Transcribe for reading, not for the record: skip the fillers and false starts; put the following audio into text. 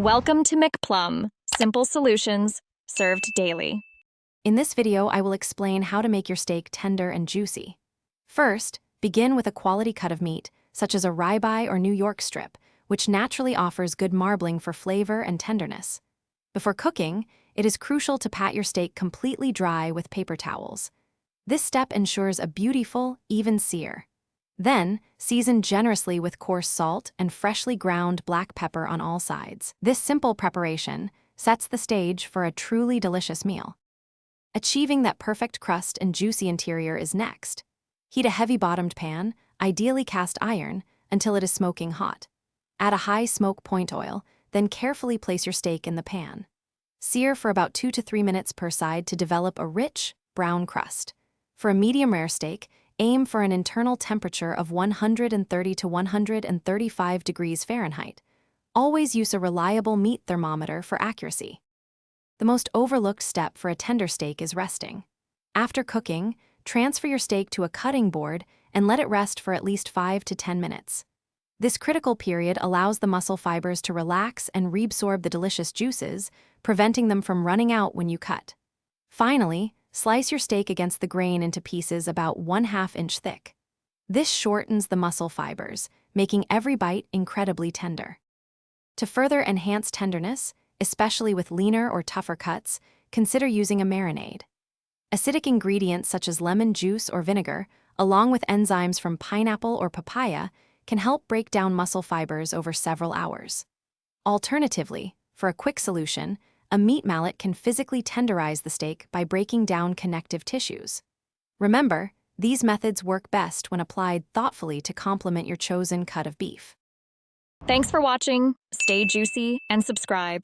Welcome to McPlum, simple solutions served daily. In this video, I will explain how to make your steak tender and juicy. First, begin with a quality cut of meat, such as a ribeye or New York strip, which naturally offers good marbling for flavor and tenderness. Before cooking, it is crucial to pat your steak completely dry with paper towels. This step ensures a beautiful, even sear. Then, season generously with coarse salt and freshly ground black pepper on all sides. This simple preparation sets the stage for a truly delicious meal. Achieving that perfect crust and juicy interior is next. Heat a heavy-bottomed pan, ideally cast iron, until it is smoking hot. Add a high smoke point oil, then carefully place your steak in the pan. Sear for about 2 to 3 minutes per side to develop a rich, brown crust. For a medium-rare steak, aim for an internal temperature of 130 to 135 degrees Fahrenheit. Always use a reliable meat thermometer for accuracy. The most overlooked step for a tender steak is resting. After cooking, transfer your steak to a cutting board and let it rest for at least 5 to 10 minutes. This critical period allows the muscle fibers to relax and reabsorb the delicious juices, preventing them from running out when you cut. Finally, slice your steak against the grain into pieces about 1/2 inch thick. This shortens the muscle fibers, making every bite incredibly tender. To further enhance tenderness, especially with leaner or tougher cuts, consider using a marinade. Acidic ingredients such as lemon juice or vinegar, along with enzymes from pineapple or papaya, can help break down muscle fibers over several hours. Alternatively, for a quick solution, a meat mallet can physically tenderize the steak by breaking down connective tissues. Remember, these methods work best when applied thoughtfully to complement your chosen cut of beef. Thanks for watching, stay juicy, and subscribe.